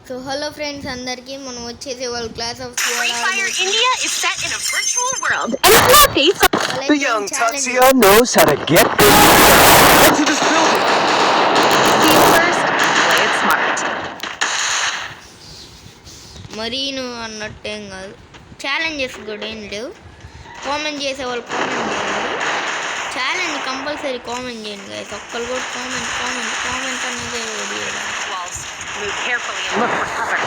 So hello friends, అందరికి మనం వచ్చేసి వాళ్ళ class of Free Fire India is set in a virtual world, and it's not based on The young Tatsuya knows how to get into this building. viewers. Play it smart. మరీను అన్నట్టేం కాదు, challenges కూడా ఏం లేవు. Comment చేసే వాళ్ళు comment చేయండి, challenge compulsory comment చేయండి guys. ఒక్కరు కూడా కామెంట్ అనేది వదిలేయండి. Walls. Move carefully and look for cover.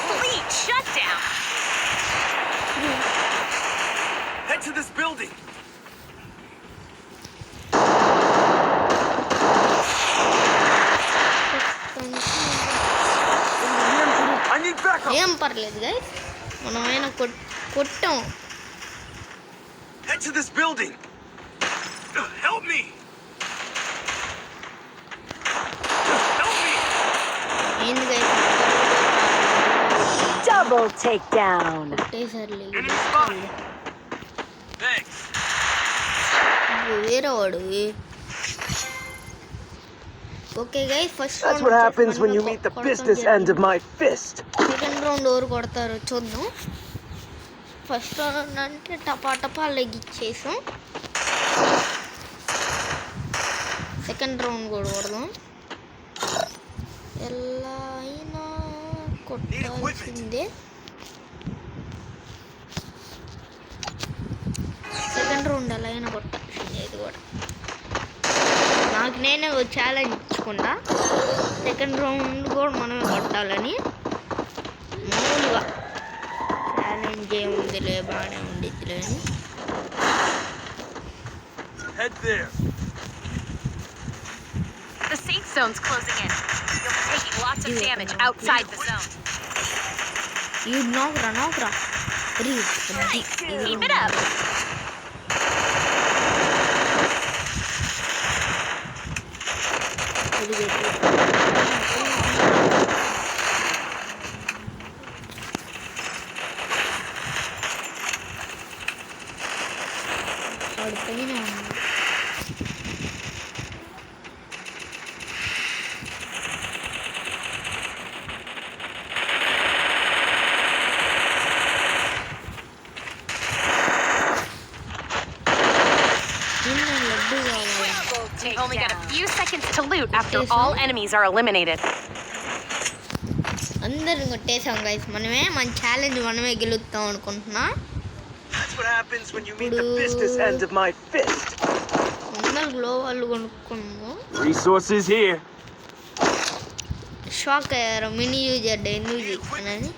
Complete shutdown. Head to this building. I need backup. ఏం పర్లేదు గైస్, మనమైనా కొట్టాం. Head to this building. Help me. Help me. ఏంది guys Double takedown. కొట్టేసర్లే. Enemy spotted. Thanks. వేరే వాడు. Okay guys, first That's what happens when you meet the business end of my fist. Second round ఎవరు కొడతారో చూద్దాం. First round అంటే టపా leg ఇచ్చేసాం. Second round కూడా కొడదాం. ఎలా అయినా కొట్టాల్సిందే. సెకండ్ రౌండ్ ఎలా అయినా కొట్టాల్సిందే. ఇది కూడా నాకు నేనే ఛాలెంజ్ ఇచ్చుకున్నా, సెకండ్ రౌండ్ కూడా మనమే కొట్టాలని. మామూలుగా ఛాలెంజ్ ఏముందిలే, బాగానే ఉండిద్దిలే అని. Head there. The safe zone's closing in. You'll be taking lots of damage outside the zone. You knockra. Keep it up. You've only got a few seconds to loot after all enemies are eliminated. అందరిని కొట్టేసాం guys. మన challenge మనమే గెలుస్తాం అనుకుంటున్నా. That's what happens when you meet the business end of my fist. అందరు గ్లోవాళ్ళు కొనుక్కున్నాము. Resources here. Shock అయ్యారు mini యూజెడ్ ఎందుకు చేస్తానని.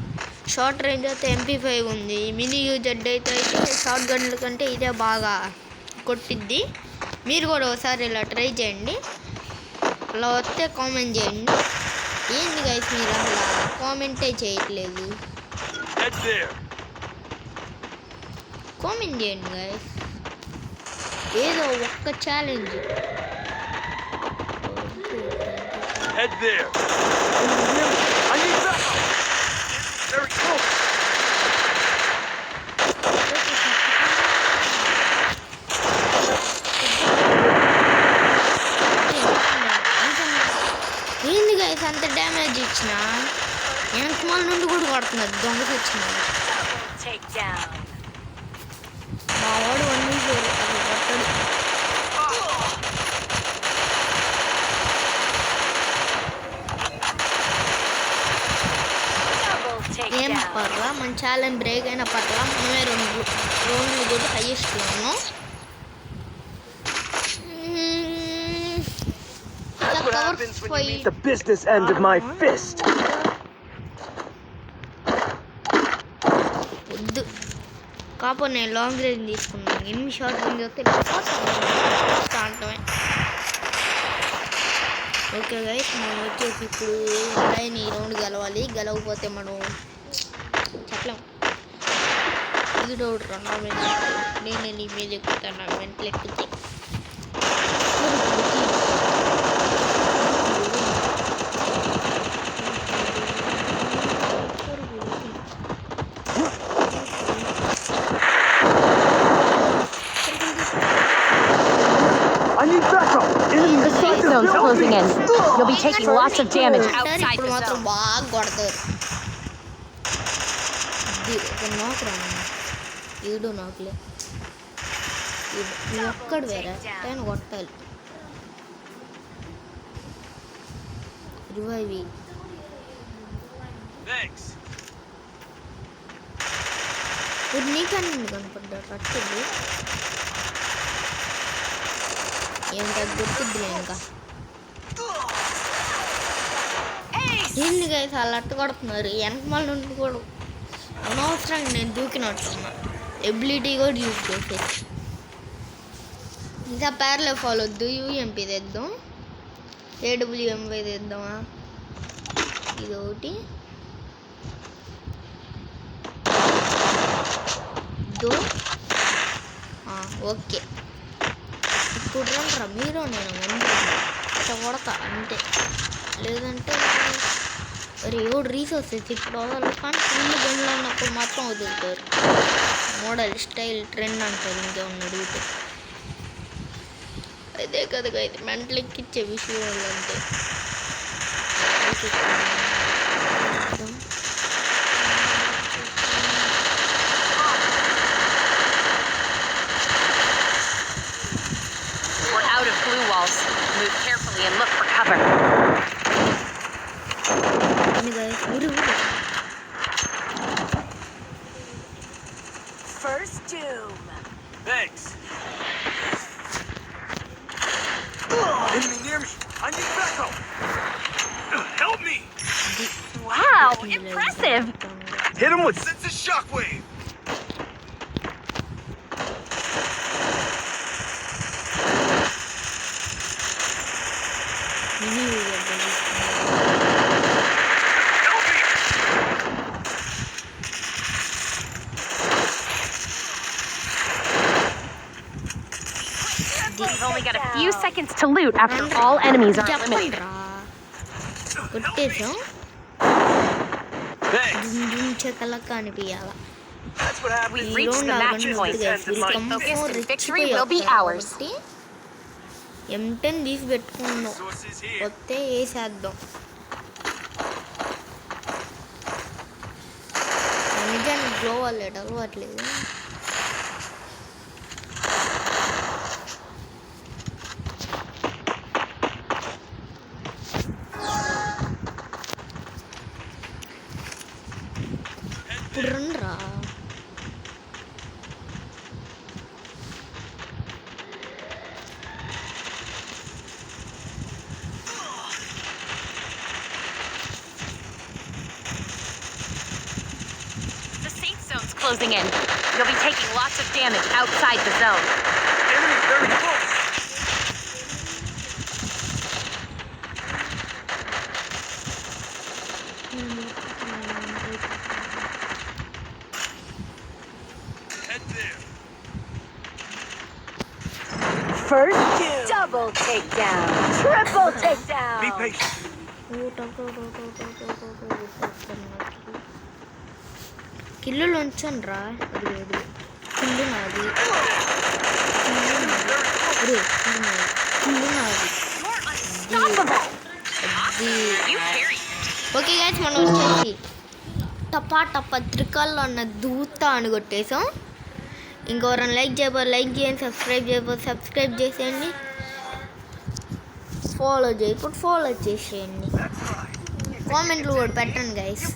Short range అయితే MP5 ఉంది, మినీ యూజెడ్ అయితే షార్ట్ గన్ల కంటే ఇదే బాగా కొట్టిద్ది. మీరు కూడా ఒకసారి ఇలా ట్రై చేయండి. అలా వస్తే కామెంట్ చేయండి. ఏంది గైస్ మీరు అసలు కామెంటే చేయట్లేదు? Head there. కామెంట్ చేయండి గైస్, ఏదో ఒక్క challenge. Head there. I need backup. Very close. ఏంది గైస్ అంత డ్యామేజ్ ఇచ్చిన? వెనకమాల నుండి కూడా కొడుతున్నారు, దొంగ తెచ్చినారు. Takedown. మా వాడు అన్నీ అది కొట్టడు. Double ఏం takedown. పర్లా, మన ఛాలెంజ్ బ్రేక్ అయినా పర్లా, మనమే రెండు రౌండ్లు కూడా హైయెస్ట్ ఉన్నాం. That's what happens when you meet the business end of my fist. వద్దు కాకపోతే నేను లాంగ్ రేంజ్ తీసుకున్నాను. ఎన్ని షార్ట్ రేంజ్ వస్తే అంటమే. ఓకే గైస్, మనం వచ్చేసి ఇప్పుడు లైన్ ఈ రౌండ్ గెలవాలి. గెలవకపోతే మనం చెప్పలేం. ఈడోడు నా మీద నేను నీ మీద ఎక్కుతాను నా మెంటలు ఎక్కితే I need backup. Enemy The safe zone's closing in. You'll be taking lots of damage outside ఇప్పుడు the మాత్రం zone. బాగా కొడతారు నాకు రా ఈడు నాకులే నువ్వు ఒక్కడు వేరే ఆయన కొట్టాలి రివైవ్ Thanks. ఇప్పుడు నీకన్నా కనపడ్డా కట్టదు ఏంటో గుర్తుద్దులే ఇంకా ఏంది గైస్ వాళ్ళు అట్ట కొడుతున్నారు వెనకమాల నుండి కూడా అనవసరంగా నేను దూకినట్టున్నా ఎబిలిటీ కూడా యూజ్ చేసేసి ఇంకా పేర్లే ఫాలో వద్దు యూఎంపీ తెద్దాం ఏడబ్ల్యూఎంపై తెద్దామా ఇది ఒకటి ఓకే ఇప్పుడు రండి మీరు నేను ఇట్లా కొడతా అంతే లేదంటే మరి ఎవడు రీసోర్సెస్ ఇప్పుడు వదలరు కానీ ఫుల్ గన్లో ఉన్నప్పుడు మాత్రం వదులుతారు మోడల్ స్టైల్ ట్రెండ్ అంటారు ఇంకేమన్నా అడిగితే అదే కదా అయితే మెంటల్ ఎక్కిచ్చే విషయాలు అంతే We're out of blue walls. Move carefully and look for cover. First doom. Thanks. Enemy near me. I need backup. Help me. Wow, impressive. Hit him with sense of shockwave. Help me. You've only got a few seconds to loot after all enemies are eliminated. కొట్టేసాం Thanks. చెక్కలక్క అనిపించాల That's what happens. We've reached the match point. Focus and victory will be ours. M10 తీసి పెట్టుకున్నాం Sources here. వస్తే వేసేద్దాం నిజానికి glow వాళ్ళేట అలవాట్లేదు ఇప్పుడు రండ్రా The safe zone's closing in. You'll be taking lots of damage outside the zone. Enemy very close. Head there. First double takedown. Triple takedown. Be patient. కిల్లులు ఉంచండి రా అది లేదు కిల్లు నాది కిల్లు నాది You carry. ఓకే గైస్ మనం వచ్చేసి టపా టపా త్రికాల్లో ఉన్న దూత అని కొట్టేసాం ఇంకెవరైనా లైక్ చేయబోదు లైక్ చేయండి సబ్స్క్రైబ్ చేయబోదు సబ్స్క్రైబ్ చేసేయండి ఫాలో చేయకపోతే ఫాలో చేసేయండి కామెంట్లు కూడా పెట్టండి గైస్